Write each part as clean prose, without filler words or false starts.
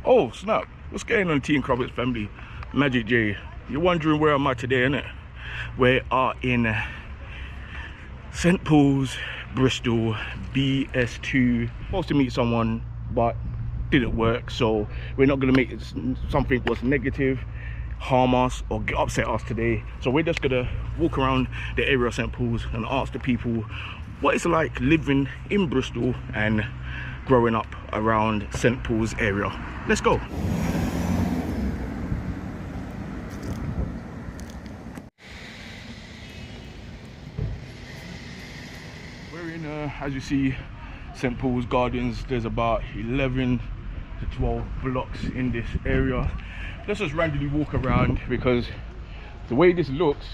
Oh snap, what's going on, Tea&Crumpets family? Magic J. You're wondering where I'm at today, innit? We are in St. Paul's, Bristol, BS2. Supposed to meet someone, but didn't work, so we're not gonna make it something was negative, harm us or upset us today. So we're just gonna walk around the area of St. Paul's and ask the people what it's like living in Bristol and growing up around St. Paul's area. Let's go. We're in, as you see, St. Paul's Gardens. There's about 11 to 12 blocks in this area. Let's just randomly walk around because the way this looks,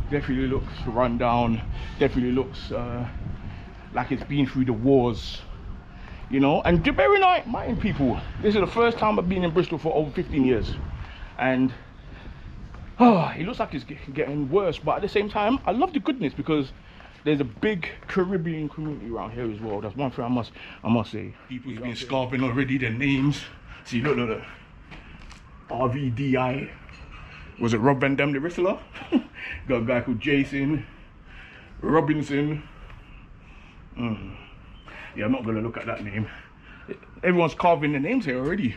definitely looks run down, definitely looks like it's been through the wars, you know. And bear in mind, people, this is the first time I've been in Bristol for over 15 years, and it looks like it's getting worse, but at the same time I love the goodness because there's a big Caribbean community around here as well. That's one thing I must say. People's been scarfing already their names. See, look. RVDI. Was it Rob Van Dam the wrestler? Got a guy called Jason Robinson. Yeah, I'm not gonna look at that name. Everyone's carving their names here already.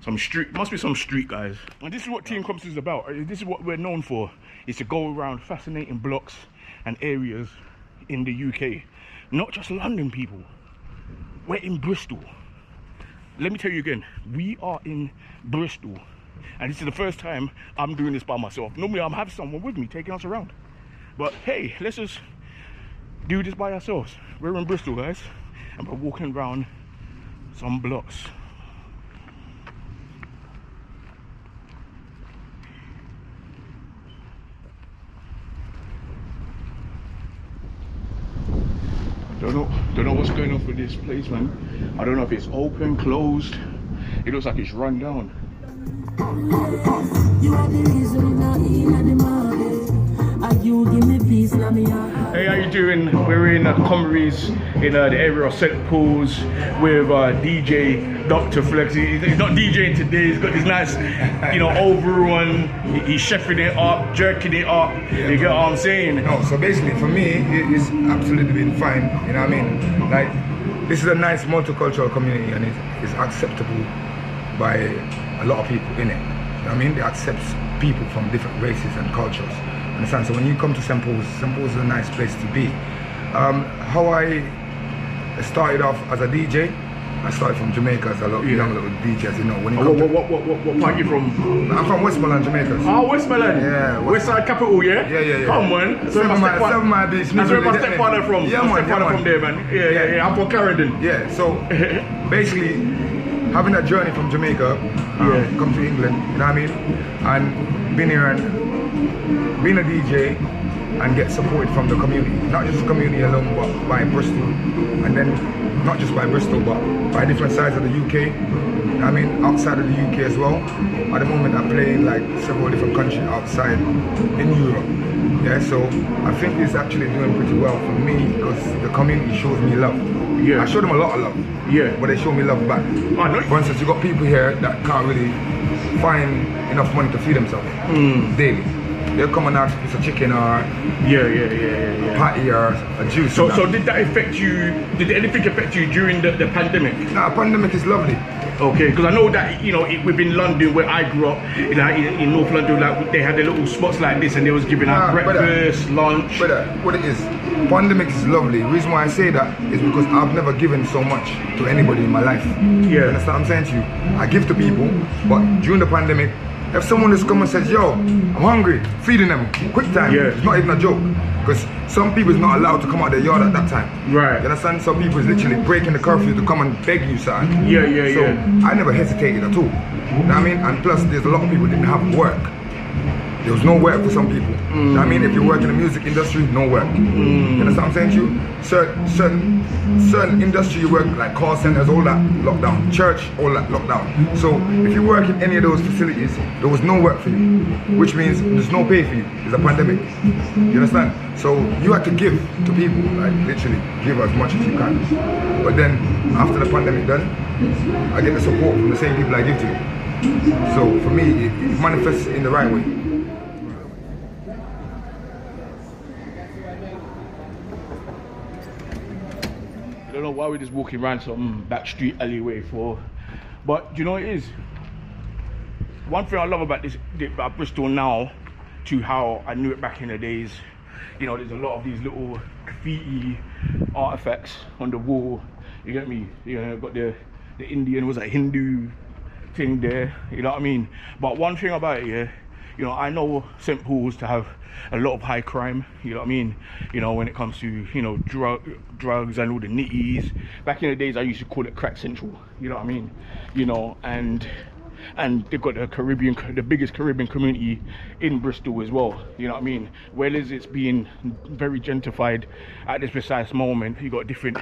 Some street, must be some street guys. And this is what Tea&Crumpets is about. This is what we're known for, is to go around fascinating blocks and areas in the UK. Not just London, people. We're in Bristol. Let me tell you again, we are in Bristol. And this is the first time I'm doing this by myself. Normally I'm having someone with me taking us around. But hey, let's just do this by ourselves. We're in Bristol, guys, and we're walking around some blocks. Don't know what's going on for this place, man. I don't know if it's open, closed. It looks like it's run down. Hey, how you doing? We're in COMERIES in the area of St. Paul's with DJ Dr. Flex. He's not DJing today. He's got this nice, you know, overall, and he's chefing it up, jerking it up. You get what I'm saying? No, so basically for me, it's absolutely been fine. You know what I mean? Like, this is a nice multicultural community, and it's acceptable by a lot of people in it. You know what I mean? They accept people from different races and cultures. Understand? So when you come to St. Paul's is a nice place to be. How I started off as a DJ, I started from Jamaica as a young little DJ, as you know. When you what part are you from? I'm from Westmoreland, Jamaica. Oh, Westmoreland? Yeah. West Side capital, yeah? Yeah. Come on. That's where my beach. That's where my stepfather from. Yeah, my stepfather from there, man. Yeah. I'm from Ridden. Yeah, so basically, having that journey from Jamaica, come to England, you know what I mean? And been here and being a DJ and get support from the community. Not just the community alone, but by Bristol. And then not just by Bristol, but by different sides of the UK. I mean, outside of the UK as well. At the moment, I play in like several different countries outside in Europe. Yeah, so I think it's actually doing pretty well for me because the community shows me love. Yeah. I show them a lot of love. Yeah. But they show me love back. For instance, you got people here that can't really find enough money to feed themselves daily. They'll come and ask for a chicken or patty or a juice. So did that affect you? Did anything affect you during the pandemic? Nah, pandemic is lovely. Okay, because I know that, you know, within London where I grew up, in North London, like they had their little spots like this and they was giving out breakfast, lunch. But what it is, pandemic is lovely. The reason why I say that is because I've never given so much to anybody in my life. Yeah. You understand what I'm saying to you? I give to people, but during the pandemic, if someone just come and says, yo, I'm hungry, feeding them, quick time, it's not even a joke. Because some people is not allowed to come out their yard at that time. Right. You understand? Some people is literally breaking the curfew to come and beg you, son. So I never hesitated at all. You know what I mean? And plus, there's a lot of people that didn't have work. there was no work for some people. I mean, if you work in the music industry, no work. You understand what I'm saying to you? Certain industry you work, like call centers, all that lockdown. Church, all that lockdown. So if you work in any of those facilities, there was no work for you, which means there's no pay for you. It's a pandemic. You understand? So you had to give to people, like literally give as much as you can. But then after the pandemic done, I get the support from the same people I give to. So for me, it manifests in the right way. I don't know why we're just walking around some back street alleyway for, but you know what it is? One thing I love about about Bristol now, to how I knew it back in the days, you know, there's a lot of these little graffiti artifacts on the wall. You get me? You know, got the Indian, was a Hindu thing there, you know what I mean? But one thing about it, yeah, you know, I know St. Paul's to have a lot of high crime, you know what I mean? You know, when it comes to, you know, drugs and all the nitties. Back in the days, I used to call it Crack Central, you know what I mean? You know, and they've got the biggest Caribbean community in Bristol as well, you know what I mean? Whereas it's being very gentrified at this precise moment, you got different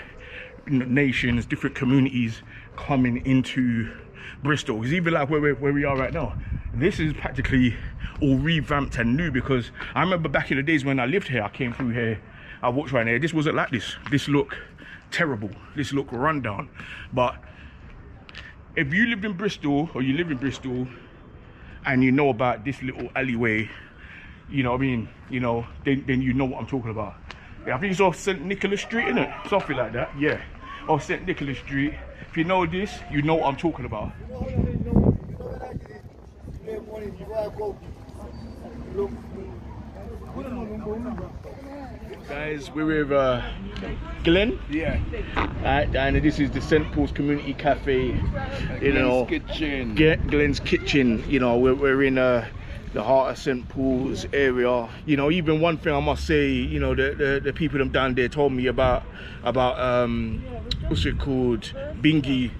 nations, different communities coming into Bristol. It's even like where we are right now. This is practically all revamped and new, because I remember back in the days when I lived here, I came through here, I walked right here, this wasn't like this. This looked terrible, this looked rundown. But if you lived in Bristol, or you live in Bristol, and you know about this little alleyway, you know what I mean, you know, then you know what I'm talking about. Yeah, I think it's off St. Nicholas Street, isn't it? Something like that, yeah. Off St. Nicholas Street. If you know this, you know what I'm talking about. Guys, we're with Glenn. Yeah. And this is the St. Paul's Community Cafe. You know, Kitchen. Glen's Kitchen. You know, we're in the heart of St. Paul's area. You know, even one thing I must say, you know, the people them down there told me about what's it called, Bingy,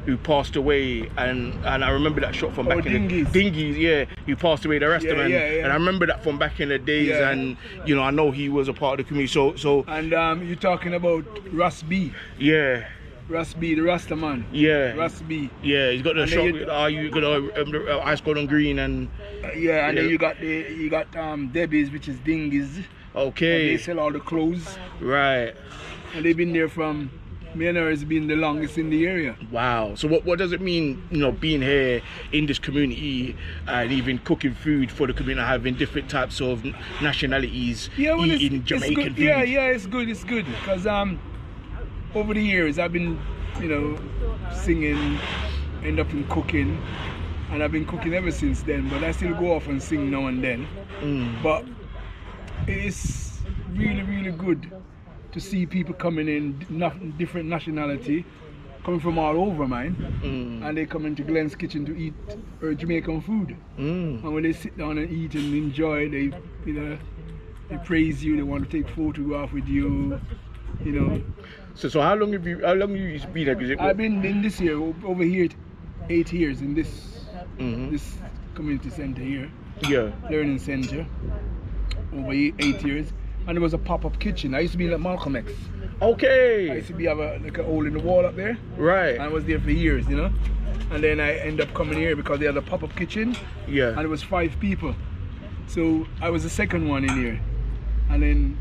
who passed away, and I remember that shot from back in the Dingies, yeah, who passed away, the rest of them, and I remember that from back in the days, and you know, I know he was a part of the community. So and you're talking about Russ B. Yeah. Russ B, the Rasta man. Yeah. Russ B. Yeah, he's got the shot. You got ice cold on green, and yeah, and then you got Debbie's, which is Dingies. Okay. And they sell all the clothes. Right. And they've been there from. Manor has been the longest in the area. Wow. So what does it mean, you know, being here in this community and even cooking food for the community, having different types of nationalities, eating Jamaican food? Yeah, it's good, because over the years I've been, you know, singing, end up in cooking, and I've been cooking ever since then, but I still go off and sing now and then. But it's really, really good to see people coming in different nationality, coming from all over, man. And they come into Glen's Kitchen to eat Jamaican food. And when they sit down and eat and enjoy, they, you know, they praise you. They want to take photograph with you, you know. So how long have you been here? I've been in this year over here 8 years in this this community center here. Yeah. Learning center. Over 8 years. And there was a pop-up kitchen. I used to be at Malcolm X. Okay. I used to have like a hole in the wall up there. Right. And I was there for years, you know. And then I ended up coming here because they had a pop-up kitchen. Yeah. And it was 5 people. So I was the second one in here. And then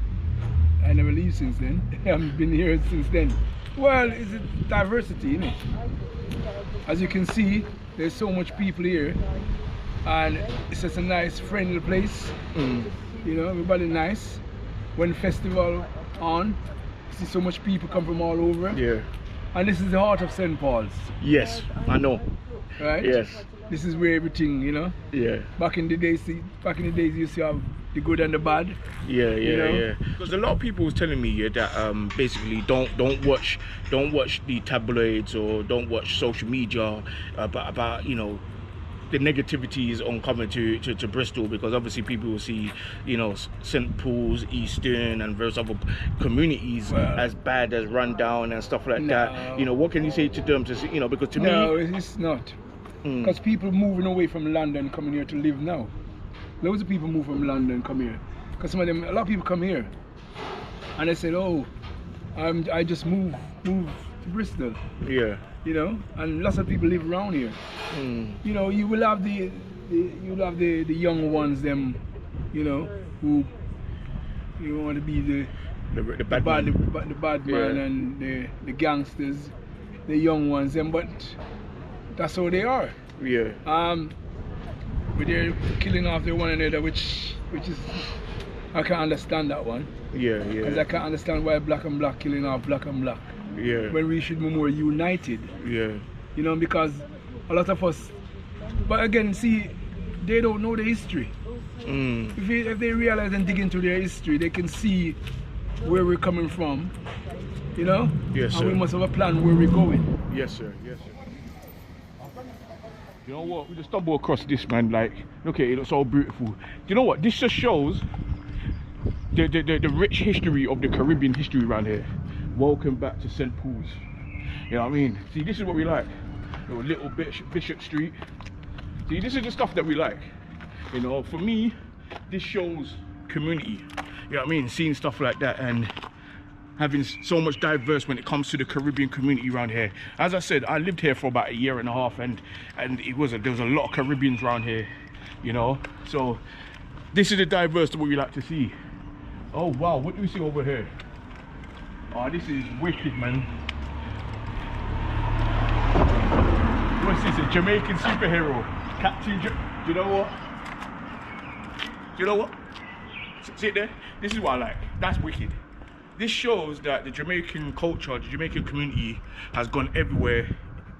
I never leave since then. I've been here since then. Well, it's a diversity, isn't it? As you can see, there's so much people here. And it's just a nice, friendly place. You know, everybody nice. When festival on, see so much people come from all over. Yeah. And this is the heart of St. Paul's. Yes, I know. Right? Yes. This is where everything, you know. Yeah. Back in the days, you used to have the good and the bad. Yeah, yeah. Because a lot of people was telling me that basically don't watch the tabloids or don't watch social media about you know, the negativities on coming to Bristol, because obviously people will see, you know, St. Paul's, Eastern and various other communities as bad, as run down and stuff like that. You know, what can you say to them to see, you know, because to me... No, it's not. Because people moving away from London coming here to live now. Loads of people move from London, come here. Because some of them, a lot of people come here. And they said, oh, I just moved to Bristol. Yeah. You know, and lots of people live around here. You know, you will have the young ones, them, you know, who you want to be the bad man and the gangsters, the young ones, them. But that's how they are. Yeah. But they're killing off their one another, which is, I can't understand that one. Yeah, yeah. Because I can't understand why black and black killing off black and black. Yeah. When we should be more united. Yeah. You know, because a lot of us, but again, see, they don't know the history. If they realize and dig into their history, they can see where we're coming from, you know? Yes, sir. And we must have a plan where we're going. Yes, sir. Yes, sir. You know what? We just stumble across this, man. Like, look at it, it's all beautiful. Do you know what? This just shows the rich history of the Caribbean history around here. Welcome back to St. Paul's. You know what I mean? See, this is what we like. You know, little Bishop Street. See, this is the stuff that we like. You know, for me, this shows community. You know what I mean? Seeing stuff like that and having so much diverse when it comes to the Caribbean community around here. As I said, I lived here for about 1.5 years and there was a lot of Caribbeans around here, you know. So this is the diverse that we like to see. Oh wow, what do we see over here? Oh, this is wicked, man. What's this? A Jamaican superhero, Captain do you know what? Do you know what? See it there? This is what I like. That's wicked. This shows that the Jamaican culture, the Jamaican community has gone everywhere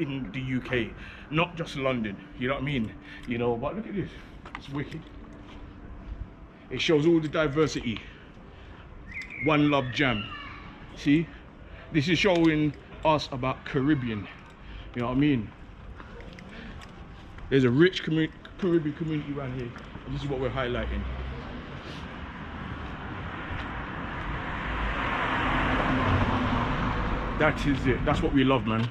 in the UK, not just London. You know what I mean? You know, but look at this. It's wicked. It shows all the diversity. One Love Jam. See? This is showing us about Caribbean. You know what I mean? There's a rich Caribbean community around here. This is what we're highlighting. That is it. That's what we love, man.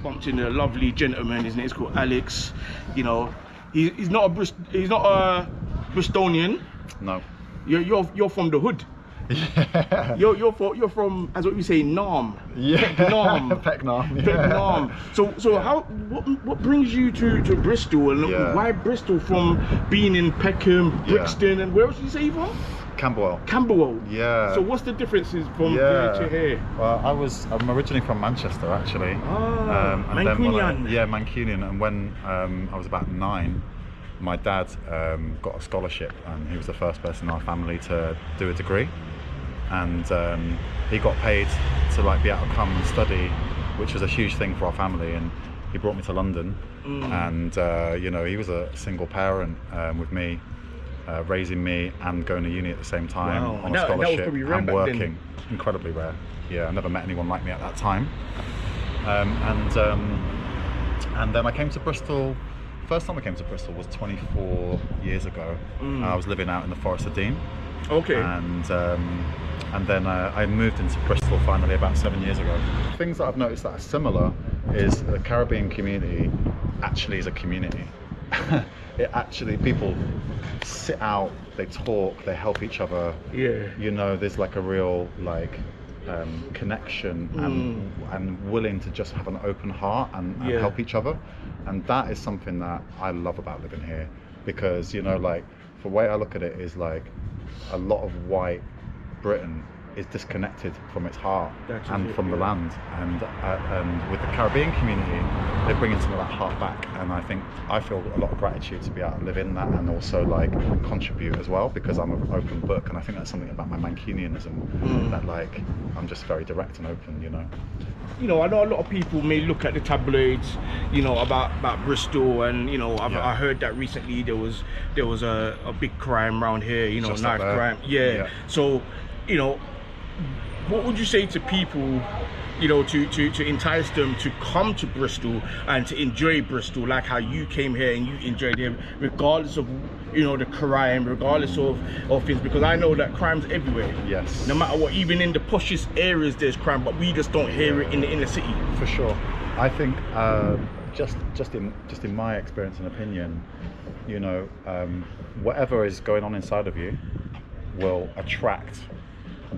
Bumped in a lovely gentleman. His name's called Alex. You know, he's not a Bristolian. No. You're from the hood. Yeah. You're from, as what we say, Nam. Yeah. Pecknam. Pecknam. Yeah. Pecknam. So how what brings you to Bristol and why Bristol from being in Peckham, Brixton, and where else did you say you're from? Camberwell. Camberwell. Yeah. So what's the differences from here to here? Well, I'm originally from Manchester, actually. Ah, Mancunian. Mancunian. And when I was about 9, my dad got a scholarship, and he was the first person in our family to do a degree. And he got paid to be able to come and study, which was a huge thing for our family. And he brought me to London, and you know, he was a single parent with me. Raising me and going to uni at the same time on a scholarship and working. Then. Incredibly rare. Yeah, I never met anyone like me at that time. And then I came to Bristol. First time I came to Bristol was 24 years ago. I was living out in the Forest of Dean. Okay. And then I moved into Bristol finally about 7 years ago. Things that I've noticed that are similar is the Caribbean community actually is a community. It actually, people sit out, they talk, they help each other. Yeah. You know, there's like a real connection and willing to just have an open heart and help each other. And that is something that I love about living here, because, you know, like, the way I look at it is like a lot of white Britain is disconnected from its heart and from the land, and with the Caribbean community they're bringing some of that heart back, and I feel a lot of gratitude to be able to live in that and also like contribute as well, because I'm an open book, and I think that's something about my Mancunianism that like I'm just very direct and open, you know. You know, I know a lot of people may look at the tabloids, you know, about Bristol, and you know, I heard that recently there was a big crime around here, you know, knife crime. Yeah. So, you know, what would you say to people, you know, to entice them to come to Bristol and to enjoy Bristol like how you came here and you enjoyed it, regardless of, you know, the crime, regardless of things, because I know that crime's everywhere. Yes. No matter what, even in the poshest areas there's crime, but we just don't hear it in the inner city. For sure. I think just in my experience and opinion, you know, whatever is going on inside of you will attract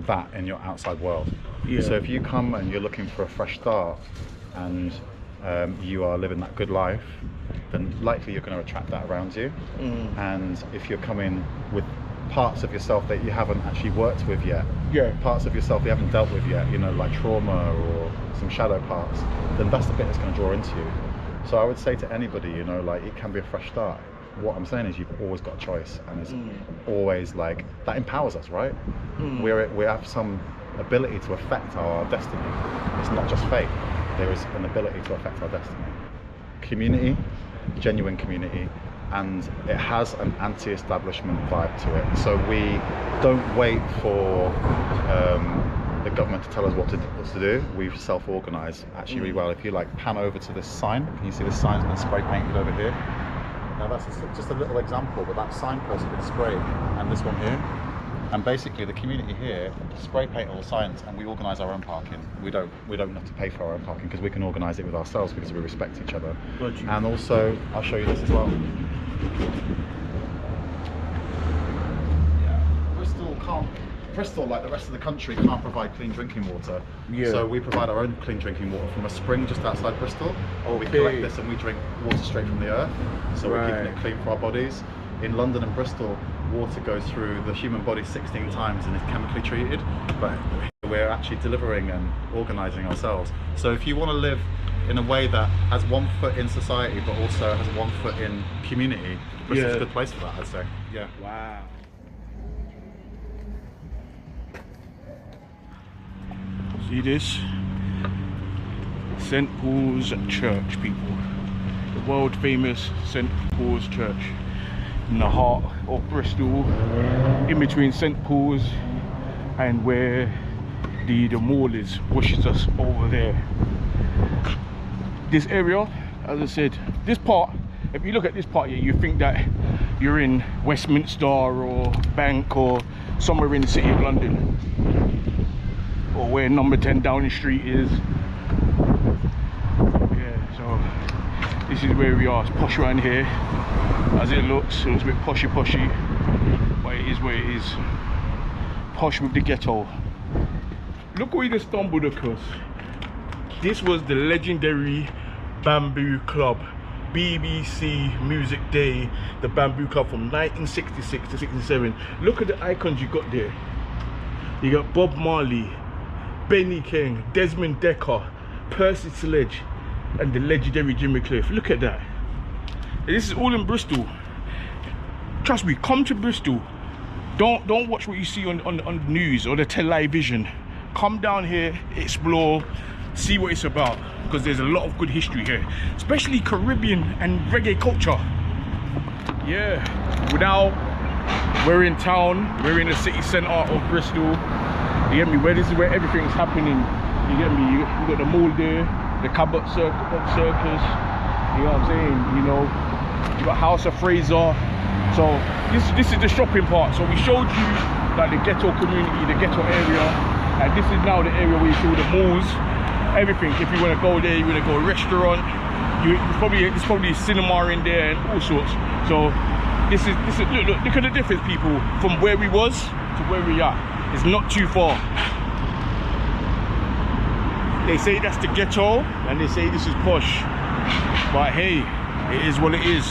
that in your outside world. So if you come and you're looking for a fresh start and you are living that good life, then likely you're going to attract that around you. And if you're coming with parts of yourself that you haven't actually worked with yet, parts of yourself you haven't dealt with yet, you know, like trauma or some shadow parts, then that's the bit that's going to draw into you. So I would say to anybody, you know, like, it can be a fresh start. What I'm saying is you've always got a choice, and it's always like, that empowers us, right? We have some ability to affect our destiny. It's not just fate. There is an ability to affect our destiny. Community, genuine community, and it has an anti-establishment vibe to it. So we don't wait for the government to tell us what to do. We self-organise actually really well. If you like pan over to this sign, can you see this sign's been spray painted over here? Now that's just a little example, but that signpost has been sprayed, and this one here. And basically the community here spray paint all the signs, and we organise our own parking. We don't have to pay for our own parking because we can organise it with ourselves because we respect each other. And also, I'll show you this as well. Bristol, like the rest of the country, can't provide clean drinking water. So we provide our own clean drinking water from a spring just outside Bristol. We collect this and we drink water straight from the earth. So we're keeping it clean for our bodies. In London and Bristol, water goes through the human body 16 times and is chemically treated. But we're actually delivering and organising ourselves. So if you want to live in a way that has one foot in society but also has one foot in community, Bristol's a good place for that, I'd say. Wow. See this? St. Paul's Church, people. The world famous St. Paul's Church in the heart of Bristol, in between St. Paul's and where the mall is, pushes us over there. This area, as I said, this part, if you look at this part here, you think that you're in Westminster or Bank or somewhere in the city of London, or where number 10 Downing Street is. So this is where we are. It's posh around here, as it looks. It looks a bit poshy, but it is where it is. Posh with the ghetto. Look where we just stumbled across. This was the legendary Bamboo Club, BBC Music Day, the Bamboo Club from 1966 to 67. Look at the icons you got there. You got Bob Marley, Benny King, Desmond Dekker, Percy Sledge, and the legendary Jimmy Cliff. Look at that. This is all in Bristol. Trust me, come to Bristol. Don't watch what you see on the news or the television. Come down here, explore, see what it's about, because there's a lot of good history here, especially Caribbean and reggae culture. Now we're in town, we're in the city centre of Bristol. You get me? Where this is where everything's happening. You get me? You got the mall there, the Cabot Circus. You know what I'm saying? You know, you got House of Fraser. So this is the shopping part. So we showed you like the ghetto community, the ghetto area, and this is now the area where you see the malls, everything. If you want to go there, you want to go to a restaurant. There's probably a cinema in there and all sorts. So this is look at the difference, people, from where we was to where we are. It's not too far. They say that's the ghetto and they say this is posh, but hey, it is what it is.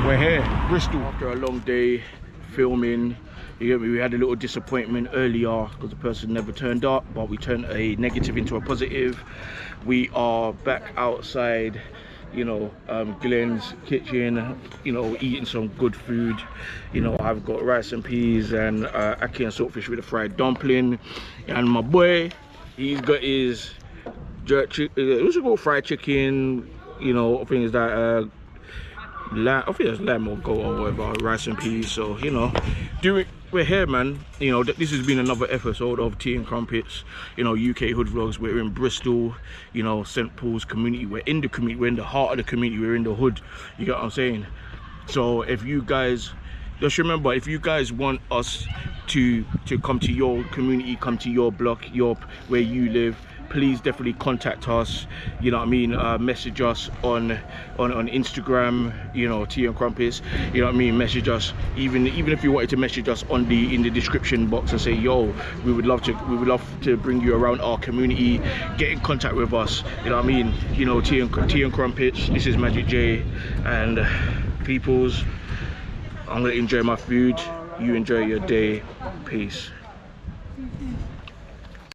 We're here, Bristol. After a long day filming, you get me, we had a little disappointment earlier because the person never turned up, but we turned a negative into a positive. We are back outside, you know, GLEN'S kitchen, you know, eating some good food. You know, I've got rice and peas and ackee and saltfish with a fried dumpling, and my boy, he's got his jerk chicken, what's it called, fried chicken, you know, things that I think it's lamb or goat or whatever, rice and peas. So, you know, we're here, man. You know, this has been another episode of Tea&Crumpets, you know, UK Hood Vlogs. We're in Bristol, you know, St. Paul's community. We're in the community, we're in the heart of the community, we're in the hood. You get what I'm saying? So if you guys, just remember, if you guys want us to come to your community, come to your block, where you live, please definitely contact us, you know what I mean, message us on Instagram, you know, Tea&Crumpets, you know what I mean, message us, even if you wanted to message us in the description box and say, yo, we would love to bring you around our community, get in contact with us, you know what I mean, you know, Tea&Crumpets, this is Magic J, and peoples, I'm gonna enjoy my food, you enjoy your day, peace.